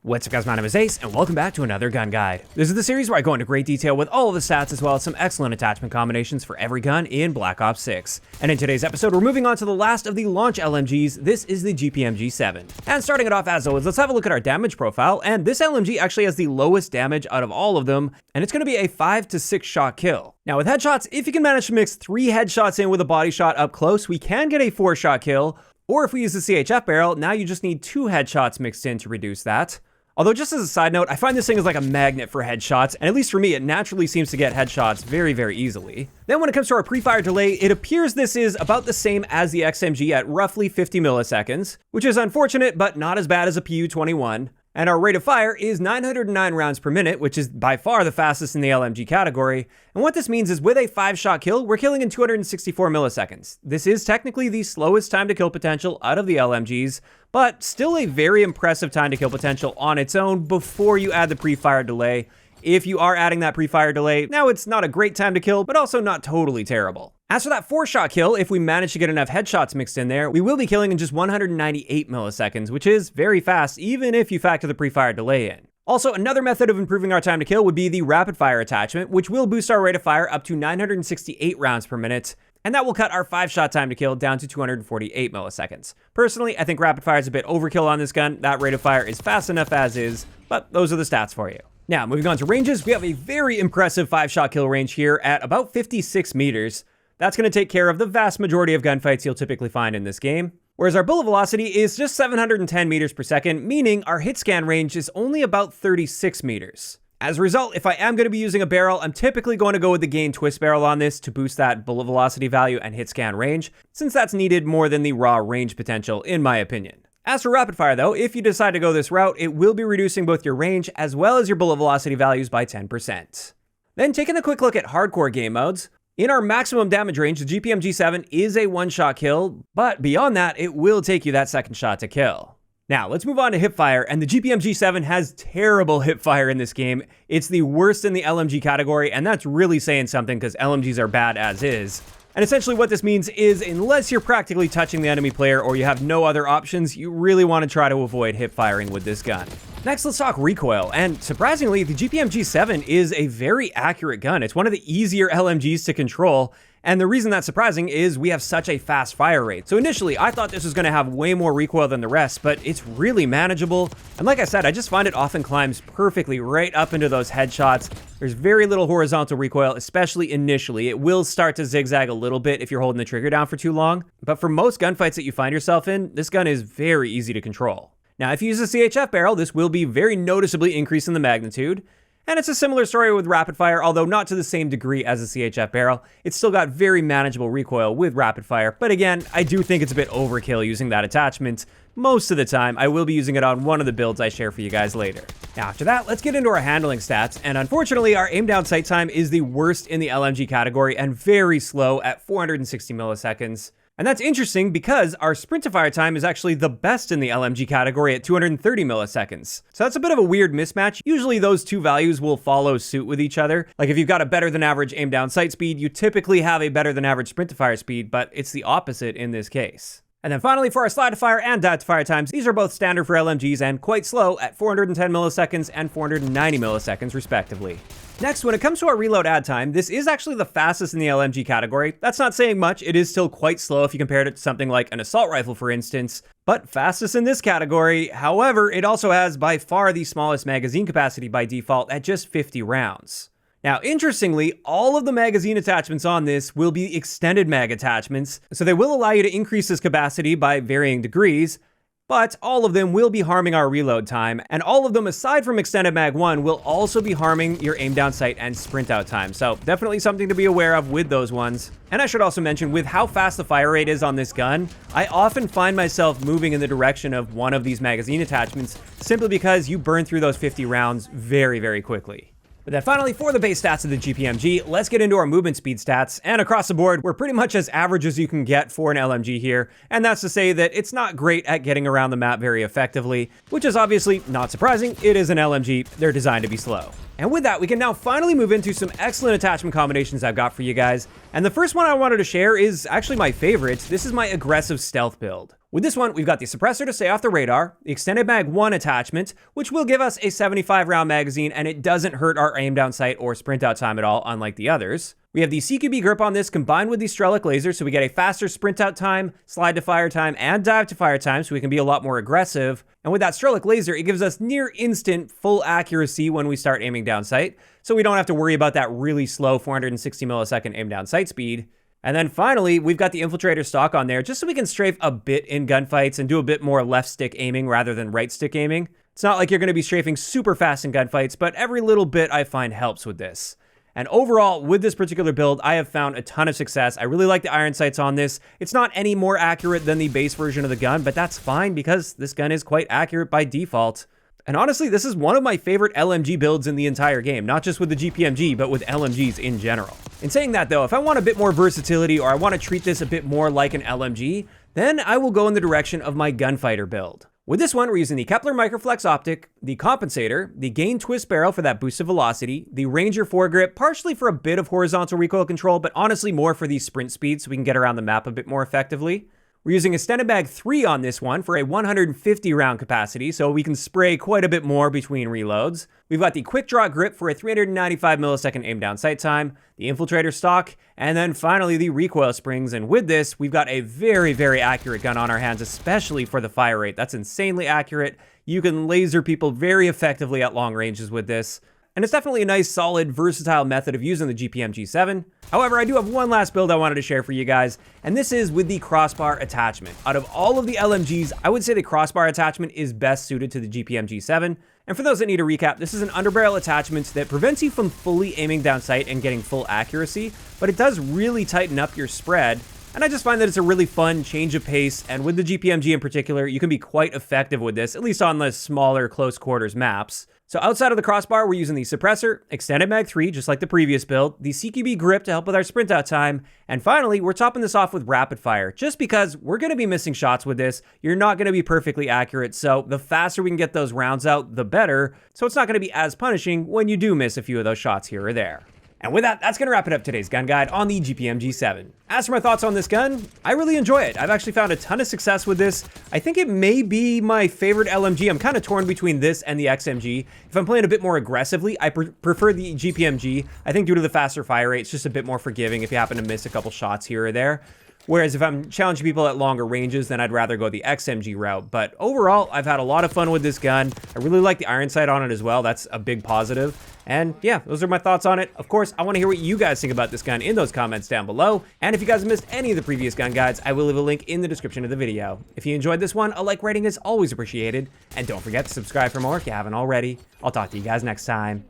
What's up guys, my name is Ace, and welcome back to another gun guide. This is the series where I go into great detail with all of the stats as well as some excellent attachment combinations for every gun in Black Ops 6. And in today's episode, we're moving on to the last of the launch LMGs. This is the GPMG-7. And starting it off as always, let's have a look at our damage profile, and this LMG actually has the lowest damage out of all of them, and it's going to be a 5 to 6 shot kill. Now with headshots, if you can manage to mix 3 headshots in with a body shot up close, we can get a 4 shot kill, or if we use the CHF barrel, now you just need 2 headshots mixed in to reduce that. Although just as a side note, I find this thing is like a magnet for headshots, and at least for me, it naturally seems to get headshots very, very easily. Then when it comes to our pre-fire delay, it appears this is about the same as the XMG at roughly 50 milliseconds, which is unfortunate, but not as bad as a PU-21. And our rate of fire is 909 rounds per minute, which is by far the fastest in the LMG category. And what this means is with a 5-shot kill, we're killing in 264 milliseconds. This is technically the slowest time to kill potential out of the LMGs, but still a very impressive time to kill potential on its own before you add the pre-fire delay. If you are adding that pre-fire delay, now it's not a great time to kill, but also not totally terrible. As for that 4-shot kill, if we manage to get enough headshots mixed in there, we will be killing in just 198 milliseconds, which is very fast, even if you factor the pre-fire delay in. Also, another method of improving our time to kill would be the rapid fire attachment, which will boost our rate of fire up to 968 rounds per minute, and that will cut our 5-shot time to kill down to 248 milliseconds. Personally, I think rapid fire is a bit overkill on this gun. That rate of fire is fast enough as is, but those are the stats for you. Now, moving on to ranges, we have a very impressive 5-shot kill range here at about 56 meters. That's going to take care of the vast majority of gunfights you'll typically find in this game. Whereas our bullet velocity is just 710 meters per second, meaning our hit scan range is only about 36 meters. As a result, if I am going to be using a barrel, I'm typically going to go with the gain twist barrel on this to boost that bullet velocity value and hit scan range, since that's needed more than the raw range potential, in my opinion. As for rapid fire though, if you decide to go this route, it will be reducing both your range as well as your bullet velocity values by 10%. Then taking a quick look at hardcore game modes, in our maximum damage range, the GPMG-7 is a 1-shot kill, but beyond that, it will take you that 2nd shot to kill. Now, let's move on to Hipfire, and the GPMG-7 has terrible Hipfire in this game. It's the worst in the LMG category, and that's really saying something because LMGs are bad as is. And essentially what this means is, unless you're practically touching the enemy player or you have no other options, you really want to try to avoid hip firing with this gun. Next, let's talk recoil, and surprisingly, the GPMG-7 is a very accurate gun. It's one of the easier LMGs to control, and the reason that's surprising is we have such a fast fire rate. So initially, I thought this was going to have way more recoil than the rest, but it's really manageable. And like I said, I just find it often climbs perfectly right up into those headshots. There's very little horizontal recoil, especially initially. It will start to zigzag a little bit if you're holding the trigger down for too long. But for most gunfights that you find yourself in, this gun is very easy to control. Now, if you use a CHF barrel, this will be very noticeably increasing the magnitude. And it's a similar story with rapid fire, although not to the same degree as a CHF barrel. It's still got very manageable recoil with rapid fire, but again, I do think it's a bit overkill using that attachment. Most of the time, I will be using it on one of the builds I share for you guys later. Now, after that, let's get into our handling stats, and unfortunately, our aim down sight time is the worst in the LMG category and very slow at 460 milliseconds. And that's interesting because our sprint to fire time is actually the best in the LMG category at 230 milliseconds. So that's a bit of a weird mismatch. Usually those two values will follow suit with each other. Like if you've got a better than average aim down sight speed, you typically have a better than average sprint to fire speed, but it's the opposite in this case. And then finally, for our slide to fire and dive to fire times, these are both standard for LMGs and quite slow at 410 milliseconds and 490 milliseconds respectively. Next, when it comes to our reload add time, this is actually the fastest in the LMG category. That's not saying much, it is still quite slow if you compare it to something like an assault rifle for instance, but fastest in this category. However, it also has by far the smallest magazine capacity by default at just 50 rounds. Now, interestingly, all of the magazine attachments on this will be extended mag attachments, so they will allow you to increase this capacity by varying degrees, but all of them will be harming our reload time, and all of them aside from extended mag 1 will also be harming your aim down sight and sprint out time, so definitely something to be aware of with those ones. And I should also mention, with how fast the fire rate is on this gun, I often find myself moving in the direction of one of these magazine attachments simply because you burn through those 50 rounds very, very quickly. But then finally, for the base stats of the GPMG, let's get into our movement speed stats. And across the board, we're pretty much as average as you can get for an LMG here. And that's to say that it's not great at getting around the map very effectively, which is obviously not surprising. It is an LMG. They're designed to be slow. And with that, we can now finally move into some excellent attachment combinations I've got for you guys. And the first one I wanted to share is actually my favorite. This is my aggressive stealth build. With this one, we've got the suppressor to stay off the radar, the extended mag 1 attachment, which will give us a 75 round magazine, and it doesn't hurt our aim down sight or sprint out time at all, unlike the others. We have the CQB grip on this combined with the Strelic laser, so we get a faster sprint out time, slide to fire time, and dive to fire time, so we can be a lot more aggressive. And with that Strelic laser, it gives us near instant full accuracy when we start aiming down sight, so we don't have to worry about that really slow 460 millisecond aim down sight speed. And then finally, we've got the Infiltrator stock on there just so we can strafe a bit in gunfights and do a bit more left stick aiming rather than right stick aiming. It's not like you're going to be strafing super fast in gunfights, but every little bit I find helps with this. And overall, with this particular build, I have found a ton of success. I really like the iron sights on this. It's not any more accurate than the base version of the gun, but that's fine because this gun is quite accurate by default. And honestly, this is one of my favorite LMG builds in the entire game, not just with the GPMG, but with LMGs in general. In saying that though, if I want a bit more versatility or I want to treat this a bit more like an LMG, then I will go in the direction of my Gunfighter build. With this one, we're using the Kepler Microflex Optic, the Compensator, the Gain Twist Barrel for that boost of velocity, the Ranger foregrip, partially for a bit of horizontal recoil control, but honestly more for the sprint speed so we can get around the map a bit more effectively. We're using extended mag 3 on this one for a 150 round capacity, so we can spray quite a bit more between reloads. We've got the quick draw grip for a 395 millisecond aim down sight time, the Infiltrator stock, and then finally the recoil springs. And with this, we've got a very, very accurate gun on our hands, especially for the fire rate. That's insanely accurate. You can laser people very effectively at long ranges with this. And it's definitely a nice, solid, versatile method of using the GPMG-7. However, I do have one last build I wanted to share for you guys, and this is with the Crossbar attachment. Out of all of the LMGs, I would say the Crossbar attachment is best suited to the GPMG-7. And for those that need a recap, this is an underbarrel attachment that prevents you from fully aiming down sight and getting full accuracy, but it does really tighten up your spread. And I just find that it's a really fun change of pace, and with the GPMG in particular, you can be quite effective with this, at least on the smaller close quarters maps. So outside of the Crossbar, we're using the suppressor, extended mag 3, just like the previous build, the CQB grip to help with our sprint out time, and finally, we're topping this off with rapid fire, just because we're going to be missing shots with this. You're not going to be perfectly accurate, so the faster we can get those rounds out, the better, so it's not going to be as punishing when you do miss a few of those shots here or there. And with that, that's going to wrap it up today's gun guide on the GPMG-7. As for my thoughts on this gun, I really enjoy it. I've actually found a ton of success with this. I think it may be my favorite LMG. I'm kind of torn between this and the XMG. If I'm playing a bit more aggressively, I prefer the GPMG. I think due to the faster fire rate, it's just a bit more forgiving if you happen to miss a couple shots here or there. Whereas if I'm challenging people at longer ranges, then I'd rather go the XMG route. But overall, I've had a lot of fun with this gun. I really like the iron sight on it as well. That's a big positive. And yeah, those are my thoughts on it. Of course, I want to hear what you guys think about this gun in those comments down below. And if you guys have missed any of the previous gun guides, I will leave a link in the description of the video. If you enjoyed this one, a like rating is always appreciated. And don't forget to subscribe for more if you haven't already. I'll talk to you guys next time.